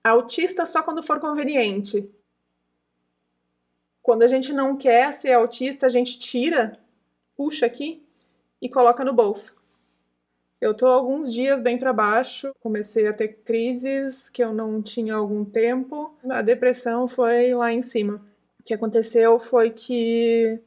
Autista só quando for conveniente. Quando a gente não quer ser autista, a gente tira, puxa aqui e coloca no bolso. Eu tô alguns dias bem para baixo, comecei a ter crises que eu não tinha há algum tempo. A depressão foi lá em cima. O que aconteceu foi que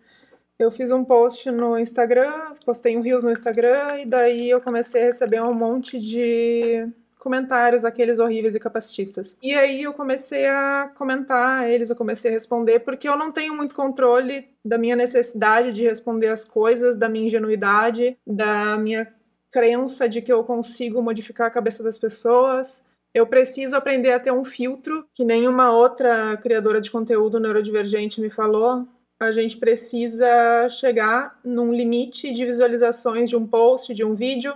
eu fiz um post no Instagram, postei um Reels no Instagram e daí eu comecei a receber um monte de comentários, aqueles horríveis e capacitistas. E aí eu comecei a comentar eles, eu comecei a responder, porque eu não tenho muito controle da minha necessidade de responder as coisas, da minha ingenuidade, da minha crença de que eu consigo modificar a cabeça das pessoas. Eu preciso aprender a ter um filtro, que nenhuma outra criadora de conteúdo neurodivergente me falou. A gente precisa chegar num limite de visualizações de um post, de um vídeo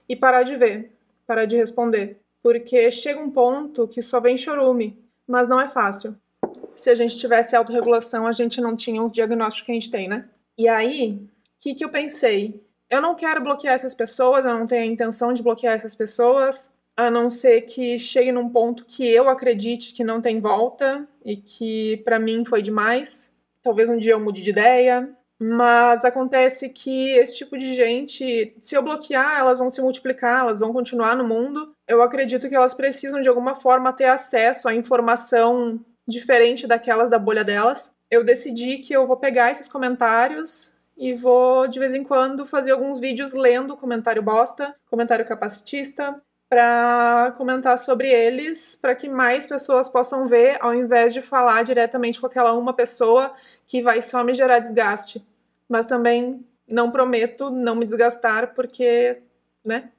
e parar de ver, parar de responder. Porque chega um ponto que só vem chorume, mas não é fácil. Se a gente tivesse autorregulação, a gente não tinha os diagnósticos que a gente tem, né? E aí, o que eu pensei? Eu não quero bloquear essas pessoas, eu não tenho a intenção de bloquear essas pessoas, a não ser que chegue num ponto que eu acredite que não tem volta e que pra mim foi demais. Talvez um dia eu mude de ideia, mas acontece que esse tipo de gente, se eu bloquear, elas vão se multiplicar, elas vão continuar no mundo. Eu acredito que elas precisam de alguma forma ter acesso à informação diferente daquelas da bolha delas. Eu decidi que eu vou pegar esses comentários e vou, de vez em quando, fazer alguns vídeos lendo comentário bosta, comentário capacitista, para comentar sobre eles, para que mais pessoas possam ver, ao invés de falar diretamente com aquela uma pessoa que vai só me gerar desgaste. Mas também não prometo não me desgastar, porque, né?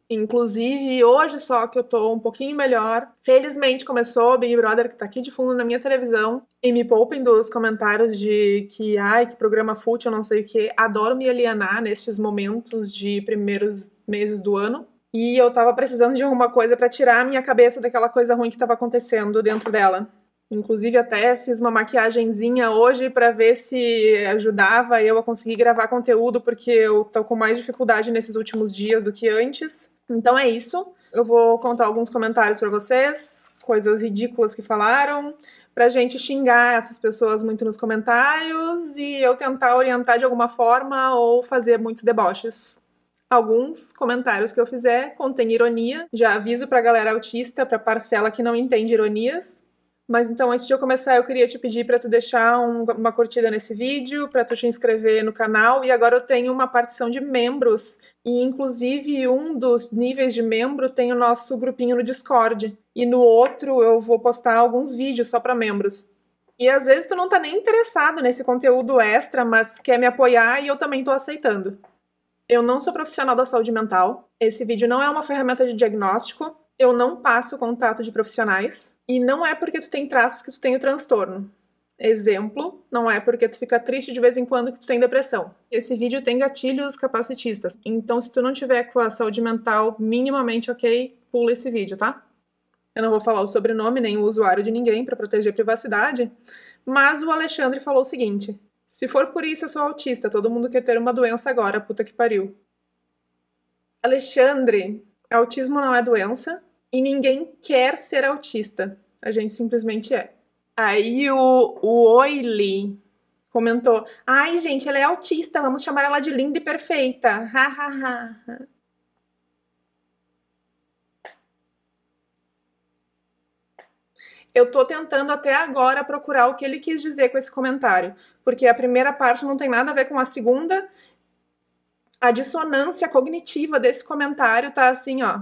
Inclusive, hoje só que eu tô um pouquinho melhor. Felizmente começou o Big Brother, que tá aqui de fundo na minha televisão. E me poupem dos comentários de que, ai, que programa fútil, não sei o que. Adoro me alienar nestes momentos de primeiros meses do ano. E eu tava precisando de alguma coisa pra tirar a minha cabeça daquela coisa ruim que tava acontecendo dentro dela. Inclusive até fiz uma maquiagenzinha hoje pra ver se ajudava eu a conseguir gravar conteúdo, porque eu tô com mais dificuldade nesses últimos dias do que antes. Então é isso. Eu vou contar alguns comentários pra vocês, coisas ridículas que falaram, pra gente xingar essas pessoas muito nos comentários e eu tentar orientar de alguma forma ou fazer muitos deboches. Alguns comentários que eu fizer contêm ironia. Já aviso pra galera autista, pra parcela que não entende ironias. Mas então, antes de eu começar, eu queria te pedir para tu deixar uma curtida nesse vídeo, para tu te inscrever no canal. E agora eu tenho uma partição de membros. E, inclusive, um dos níveis de membro tem o nosso grupinho no Discord. E no outro eu vou postar alguns vídeos só para membros. E às vezes tu não tá nem interessado nesse conteúdo extra, mas quer me apoiar e eu também tô aceitando. Eu não sou profissional da saúde mental. Esse vídeo não é uma ferramenta de diagnóstico. Eu não passo contato de profissionais. E não é porque tu tem traços que tu tem o transtorno. Exemplo, não é porque tu fica triste de vez em quando que tu tem depressão. Esse vídeo tem gatilhos capacitistas. Então, se tu não tiver com a saúde mental minimamente ok, pula esse vídeo, tá? Eu não vou falar o sobrenome nem o usuário de ninguém para proteger a privacidade. Mas o Alexandre falou o seguinte: se for por isso eu sou autista, todo mundo quer ter uma doença agora, puta que pariu. Alexandre, autismo não é doença e ninguém quer ser autista. A gente simplesmente é. Aí o Oily comentou: ai, gente, ela é autista, vamos chamar ela de linda e perfeita. Ha, ha, ha. Eu tô tentando até agora procurar o que ele quis dizer com esse comentário, porque a primeira parte não tem nada a ver com a segunda. A dissonância cognitiva desse comentário tá assim, ó.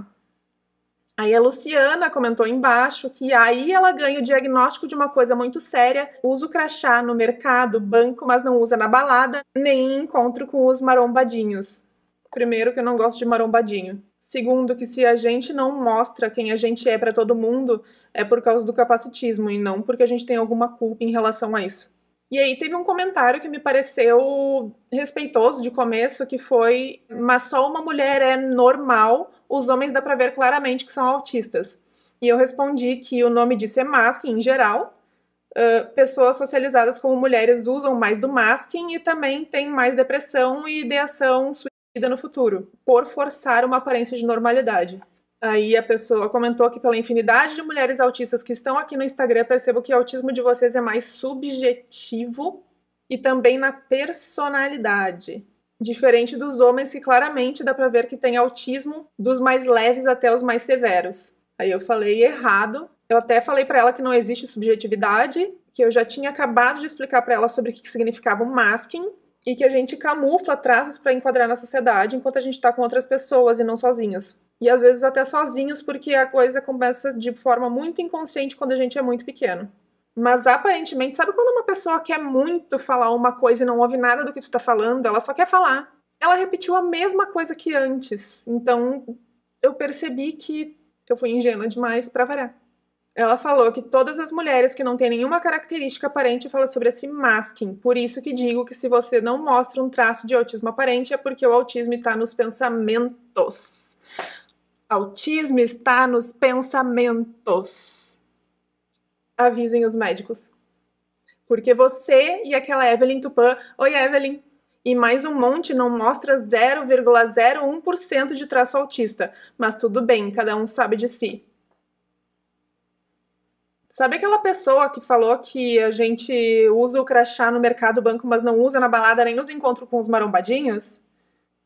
Aí a Luciana comentou embaixo que aí ela ganha o diagnóstico de uma coisa muito séria, usa o crachá no mercado, banco, mas não usa na balada, nem em encontro com os marombadinhos. Primeiro, que eu não gosto de marombadinho. Segundo, que se a gente não mostra quem a gente é pra todo mundo, é por causa do capacitismo e não porque a gente tem alguma culpa em relação a isso. E aí teve um comentário que me pareceu respeitoso de começo, que foi: mas só uma mulher é normal, os homens dá pra ver claramente que são autistas. E eu respondi que o nome disso é masking em geral. Pessoas socializadas como mulheres usam mais do masking e também tem mais depressão e ideação suicida no futuro, por forçar uma aparência de normalidade. Aí a pessoa comentou que pela infinidade de mulheres autistas que estão aqui no Instagram, percebo que o autismo de vocês é mais subjetivo e também na personalidade. Diferente dos homens que claramente dá pra ver que tem autismo dos mais leves até os mais severos. Aí eu falei errado. Eu até falei pra ela que não existe subjetividade, que eu já tinha acabado de explicar pra ela sobre o que significava o masking e que a gente camufla traços pra enquadrar na sociedade enquanto a gente tá com outras pessoas e não sozinhos. E às vezes até sozinhos, porque a coisa começa de forma muito inconsciente quando a gente é muito pequeno. Mas aparentemente, sabe quando uma pessoa quer muito falar uma coisa e não ouve nada do que tu tá falando? Ela só quer falar. Ela repetiu a mesma coisa que antes. Então eu percebi que eu fui ingênua demais pra variar. Ela falou que todas as mulheres que não têm nenhuma característica aparente falam sobre esse masking. Por isso que digo que se você não mostra um traço de autismo aparente é porque o autismo está nos pensamentos. Autismo está nos pensamentos. Avisem os médicos. Porque você e aquela Evelyn Tupã, oi Evelyn, e mais um monte não mostra 0,01% de traço autista. Mas tudo bem, cada um sabe de si. Sabe aquela pessoa que falou que a gente usa o crachá no mercado banco, mas não usa na balada nem nos encontros com os marombadinhos?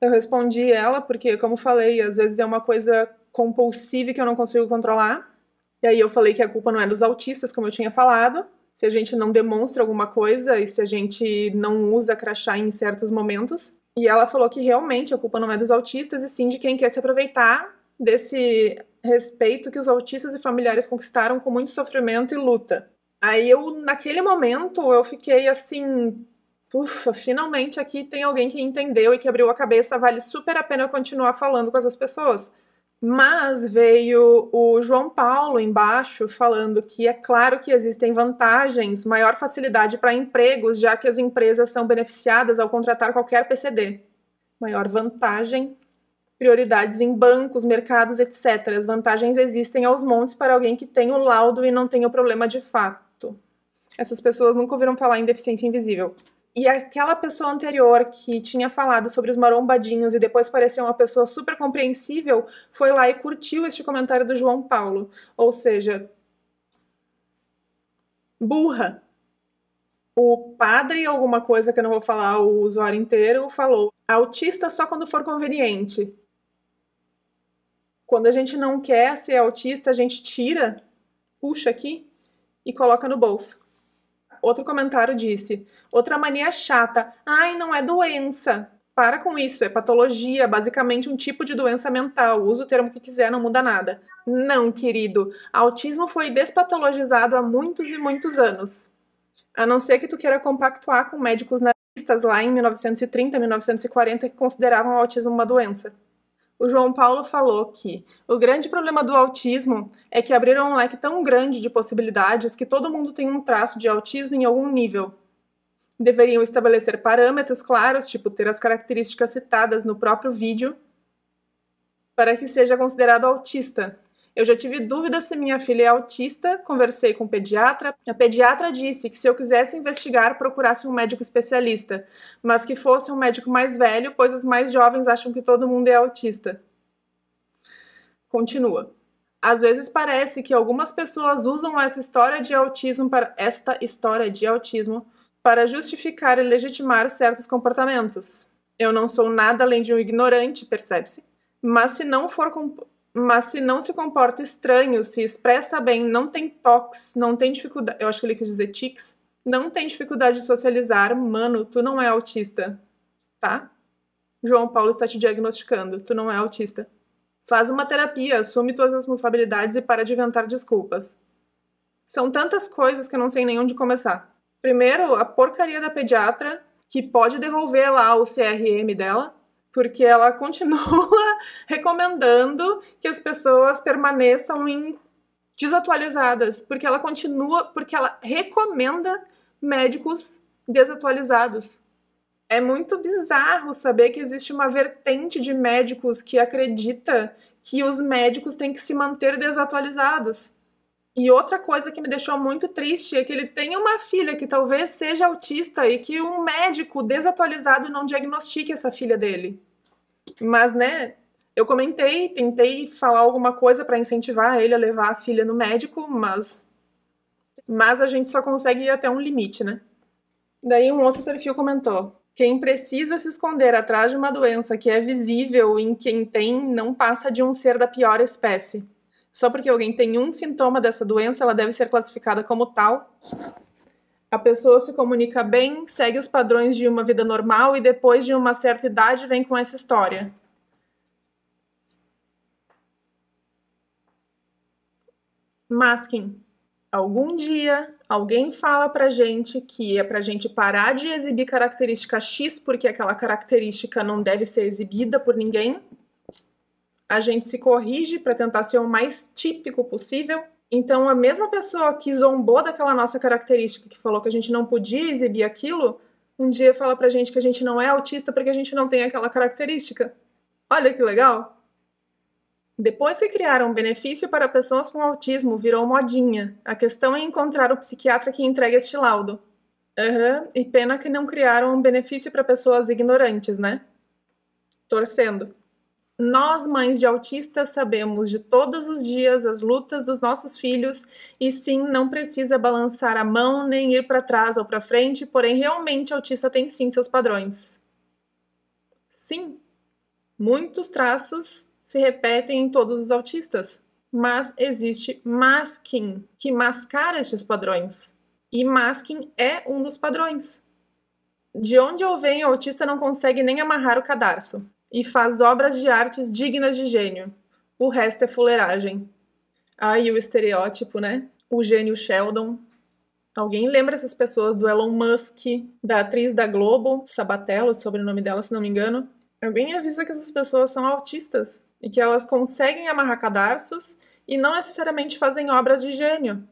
Eu respondi ela, porque, como falei, às vezes é uma coisa compulsiva que eu não consigo controlar. E aí eu falei que a culpa não é dos autistas, como eu tinha falado. Se a gente não demonstra alguma coisa e se a gente não usa crachá em certos momentos. E ela falou que realmente a culpa não é dos autistas, e sim de quem quer se aproveitar desse respeito que os autistas e familiares conquistaram com muito sofrimento e luta. Aí naquele momento, eu fiquei assim... Ufa, finalmente aqui tem alguém que entendeu e que abriu a cabeça, vale super a pena eu continuar falando com essas pessoas. Mas veio o João Paulo embaixo falando que é claro que existem vantagens, maior facilidade para empregos, já que as empresas são beneficiadas ao contratar qualquer PCD. Maior vantagem, prioridades em bancos, mercados, etc. As vantagens existem aos montes para alguém que tem o laudo e não tem o problema de fato. Essas pessoas nunca ouviram falar em deficiência invisível. E aquela pessoa anterior que tinha falado sobre os marombadinhos e depois parecia uma pessoa super compreensível, foi lá e curtiu este comentário do João Paulo. Ou seja, burra. O padre, alguma coisa que eu não vou falar o usuário inteiro, falou: autista só quando for conveniente. Quando a gente não quer ser autista, a gente tira, puxa aqui e coloca no bolso. Outro comentário disse: outra mania chata. Ai, não é doença. Para com isso, é patologia, basicamente um tipo de doença mental. Usa o termo que quiser, não muda nada. Não, querido. Autismo foi despatologizado há muitos e muitos anos. A não ser que tu queira compactuar com médicos nazistas lá em 1930, 1940, que consideravam o autismo uma doença. O João Paulo falou que o grande problema do autismo é que abriram um leque tão grande de possibilidades que todo mundo tem um traço de autismo em algum nível. Deveriam estabelecer parâmetros claros, tipo ter as características citadas no próprio vídeo, para que seja considerado autista. Eu já tive dúvida se minha filha é autista, conversei com o pediatra. A pediatra disse que se eu quisesse investigar, procurasse um médico especialista, mas que fosse um médico mais velho, pois os mais jovens acham que todo mundo é autista. Continua. Às vezes parece que algumas pessoas usam esta história de autismo para justificar e legitimar certos comportamentos. Eu não sou nada além de um ignorante, percebe-se? Mas se não se comporta estranho, se expressa bem, não tem toques, não tem dificuldade... Eu acho que ele quis dizer tics. Não tem dificuldade de socializar, mano, tu não é autista, tá? João Paulo está te diagnosticando, tu não é autista. Faz uma terapia, assume tuas responsabilidades e para de inventar desculpas. São tantas coisas que eu não sei nem onde começar. Primeiro, a porcaria da pediatra, que pode devolver lá o CRM dela, porque ela continua recomendando que as pessoas permaneçam desatualizadas, porque ela recomenda médicos desatualizados. É muito bizarro saber que existe uma vertente de médicos que acredita que os médicos têm que se manter desatualizados. E outra coisa que me deixou muito triste é que ele tem uma filha que talvez seja autista e que um médico desatualizado não diagnostique essa filha dele. Mas, né, Eu comentei, tentei falar alguma coisa para incentivar ele a levar a filha no médico, mas a gente só consegue ir até um limite, né? Daí um outro perfil comentou: quem precisa se esconder atrás de uma doença que é visível em quem tem não passa de um ser da pior espécie. Só porque alguém tem um sintoma dessa doença, ela deve ser classificada como tal. A pessoa se comunica bem, segue os padrões de uma vida normal e depois de uma certa idade vem com essa história. Masking. Algum dia alguém fala pra gente que é pra gente parar de exibir característica X porque aquela característica não deve ser exibida por ninguém. A gente se corrige para tentar ser o mais típico possível. Então, a mesma pessoa que zombou daquela nossa característica, que falou que a gente não podia exibir aquilo, um dia fala pra gente que a gente não é autista porque a gente não tem aquela característica. Olha que legal! Depois que criaram um benefício para pessoas com autismo, virou modinha. A questão é encontrar o psiquiatra que entregue este laudo. E pena que não criaram um benefício para pessoas ignorantes, né? Torcendo. Nós, mães de autistas, sabemos de todos os dias as lutas dos nossos filhos e sim, não precisa balançar a mão nem ir para trás ou para frente, porém realmente autista tem sim seus padrões. Sim, muitos traços se repetem em todos os autistas, mas existe masking, que mascara estes padrões. E masking é um dos padrões. De onde eu venho, o autista não consegue nem amarrar o cadarço e faz obras de artes dignas de gênio. O resto é fuleiragem. E o estereótipo, né? O gênio Sheldon. Alguém lembra essas pessoas do Elon Musk, da atriz da Globo, Sabatello, sobrenome dela, se não me engano? Alguém avisa que essas pessoas são autistas e que elas conseguem amarrar cadarços e não necessariamente fazem obras de gênio.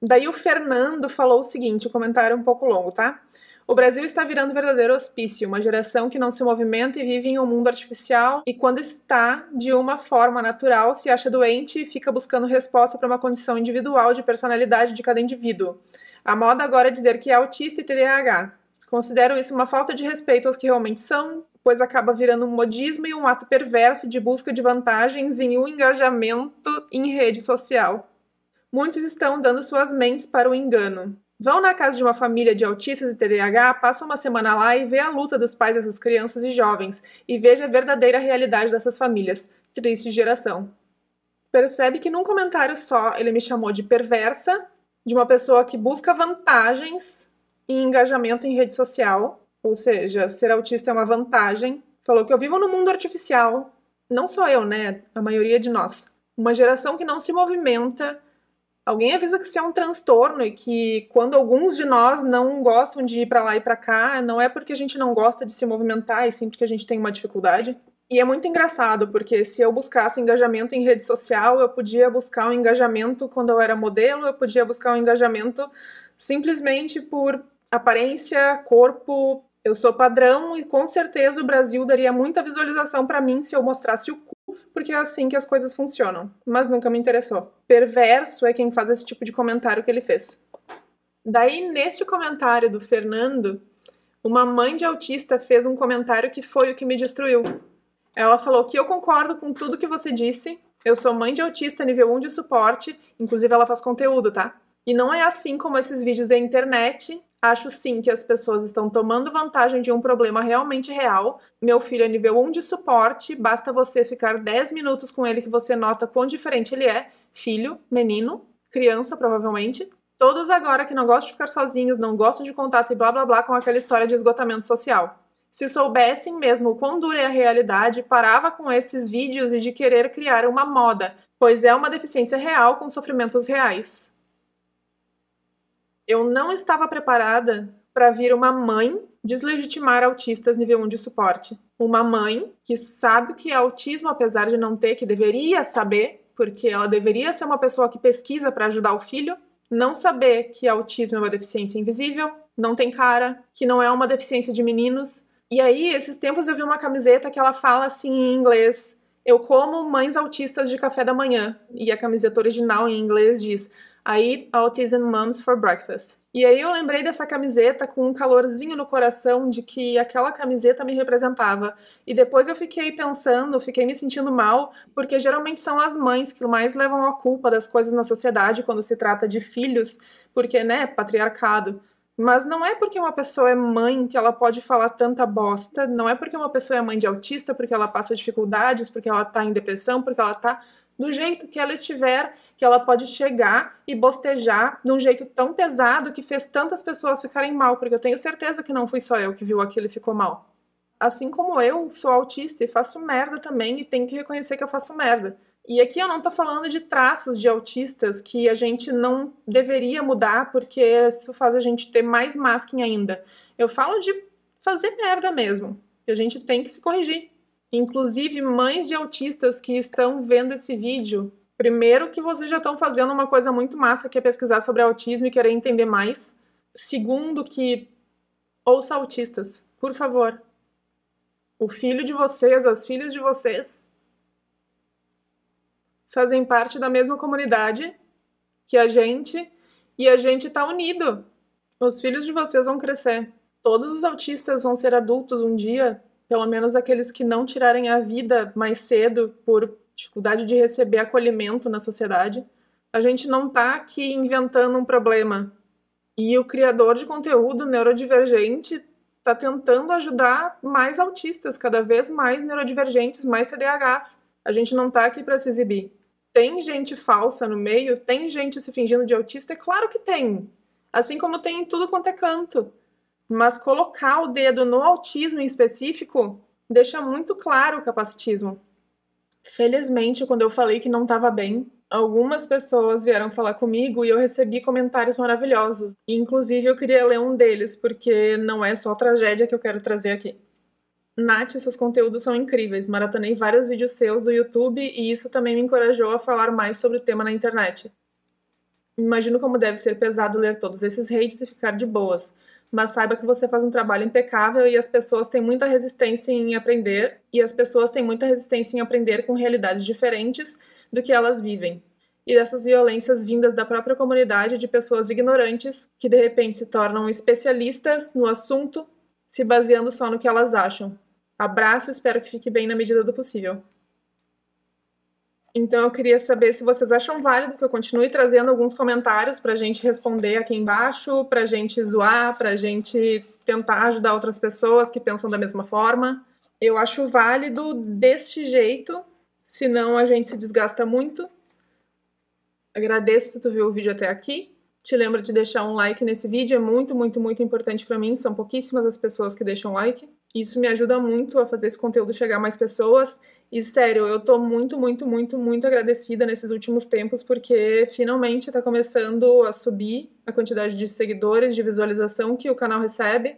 Daí o Fernando falou o seguinte, o comentário é um pouco longo, tá? O Brasil está virando verdadeiro hospício, uma geração que não se movimenta e vive em um mundo artificial e quando está de uma forma natural se acha doente e fica buscando resposta para uma condição individual de personalidade de cada indivíduo. A moda agora é dizer que é autista e TDAH. Considero isso uma falta de respeito aos que realmente são, pois acaba virando um modismo e um ato perverso de busca de vantagens em um engajamento em rede social. Muitos estão dando suas mentes para o engano. Vão na casa de uma família de autistas e TDAH, passam uma semana lá e vê a luta dos pais dessas crianças e jovens, e veja a verdadeira realidade dessas famílias. Triste geração. Percebe que num comentário só ele me chamou de perversa, de uma pessoa que busca vantagens em engajamento em rede social, ou seja, ser autista é uma vantagem. Falou que eu vivo no mundo artificial. Não só eu, né? A maioria de nós. Uma geração que não se movimenta. Alguém avisa que isso é um transtorno e que quando alguns de nós não gostam de ir pra lá e pra cá, não é porque a gente não gosta de se movimentar, e sim porque a gente tem uma dificuldade. E é muito engraçado, porque se eu buscasse engajamento em rede social, eu podia buscar um engajamento quando eu era modelo, eu podia buscar um engajamento simplesmente por aparência, corpo. Eu sou padrão e com certeza o Brasil daria muita visualização pra mim se eu mostrasse o cu, porque é assim que as coisas funcionam. Mas nunca me interessou. Perverso é quem faz esse tipo de comentário que ele fez. Daí, neste comentário do Fernando, uma mãe de autista fez um comentário que foi o que me destruiu. Ela falou que eu concordo com tudo que você disse, eu sou mãe de autista nível 1 de suporte, inclusive ela faz conteúdo, tá? E não é assim como esses vídeos da internet. Acho sim que as pessoas estão tomando vantagem de um problema realmente real. Meu filho é nível 1 de suporte, basta você ficar 10 minutos com ele que você nota quão diferente ele é. Filho, menino, criança provavelmente. Todos agora que não gostam de ficar sozinhos, não gostam de contato e blá blá blá com aquela história de esgotamento social. Se soubessem mesmo o quão dura é a realidade, parava com esses vídeos e de querer criar uma moda, pois é uma deficiência real com sofrimentos reais. Eu não estava preparada para vir uma mãe deslegitimar autistas nível 1 de suporte. Uma mãe que sabe o que é autismo, apesar de não ter, que deveria saber, porque ela deveria ser uma pessoa que pesquisa para ajudar o filho, não saber que autismo é uma deficiência invisível, não tem cara, que não é uma deficiência de meninos. E aí, esses tempos eu vi uma camiseta que ela fala assim em inglês: eu como mães autistas de café da manhã. E a camiseta original em inglês diz: I Eat Autism Moms for Breakfast. E aí eu lembrei dessa camiseta com um calorzinho no coração de que aquela camiseta me representava. E depois eu fiquei pensando, fiquei me sentindo mal, porque geralmente são as mães que mais levam a culpa das coisas na sociedade quando se trata de filhos, porque, né, patriarcado. Mas não é porque uma pessoa é mãe que ela pode falar tanta bosta, não é porque uma pessoa é mãe de autista, porque ela passa dificuldades, porque ela tá em depressão, porque ela tá do jeito que ela estiver, que ela pode chegar e bostejar de um jeito tão pesado que fez tantas pessoas ficarem mal, porque eu tenho certeza que não fui só eu que viu aquilo e ficou mal. Assim como eu sou autista e faço merda também e tenho que reconhecer que eu faço merda. E aqui eu não tô falando de traços de autistas que a gente não deveria mudar porque isso faz a gente ter mais masking ainda. Eu falo de fazer merda mesmo, que a gente tem que se corrigir. Inclusive, mães de autistas que estão vendo esse vídeo, primeiro que vocês já estão fazendo uma coisa muito massa, que é pesquisar sobre autismo e querer entender mais. Segundo que, ouça autistas, por favor. O filho de vocês, as filhas de vocês, fazem parte da mesma comunidade que a gente, e a gente tá unido. Os filhos de vocês vão crescer. Todos os autistas vão ser adultos um dia, pelo menos aqueles que não tirarem a vida mais cedo por dificuldade de receber acolhimento na sociedade. A gente não tá aqui inventando um problema. E o criador de conteúdo neurodivergente tá tentando ajudar mais autistas, cada vez mais neurodivergentes, mais TDAHs. A gente não tá aqui para se exibir. Tem gente falsa no meio? Tem gente se fingindo de autista? É claro que tem. Assim como tem em tudo quanto é canto. Mas colocar o dedo no autismo em específico deixa muito claro o capacitismo. Felizmente, quando eu falei que não estava bem, algumas pessoas vieram falar comigo e eu recebi comentários maravilhosos. Inclusive, eu queria ler um deles, porque não é só tragédia que eu quero trazer aqui. Nath, seus conteúdos são incríveis. Maratonei vários vídeos seus do YouTube e isso também me encorajou a falar mais sobre o tema na internet. Imagino como deve ser pesado ler todos esses hates e ficar de boas. Mas saiba que você faz um trabalho impecável e as pessoas têm muita resistência em aprender, com realidades diferentes do que elas vivem. E dessas violências vindas da própria comunidade de pessoas ignorantes que de repente se tornam especialistas no assunto, se baseando só no que elas acham. Abraço, espero que fique bem na medida do possível. Então eu queria saber se vocês acham válido que eu continue trazendo alguns comentários pra gente responder aqui embaixo, pra gente zoar, pra gente tentar ajudar outras pessoas que pensam da mesma forma. Eu acho válido deste jeito, senão a gente se desgasta muito. Agradeço se tu viu o vídeo até aqui. Te lembro de deixar um like nesse vídeo, é muito, muito, muito importante pra mim, são pouquíssimas as pessoas que deixam like. Isso me ajuda muito a fazer esse conteúdo chegar a mais pessoas. E sério, eu tô muito, muito, muito, muito agradecida nesses últimos tempos, porque finalmente tá começando a subir a quantidade de seguidores, de visualização que o canal recebe.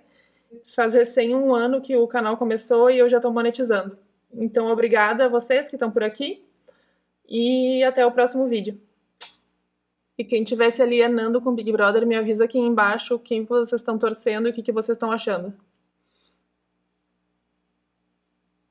Faz recém um ano que o canal começou e eu já tô monetizando. Então, obrigada a vocês que estão por aqui e até o próximo vídeo. E quem estivesse alienando com o Big Brother, me avisa aqui embaixo quem vocês estão torcendo e o que vocês estão achando.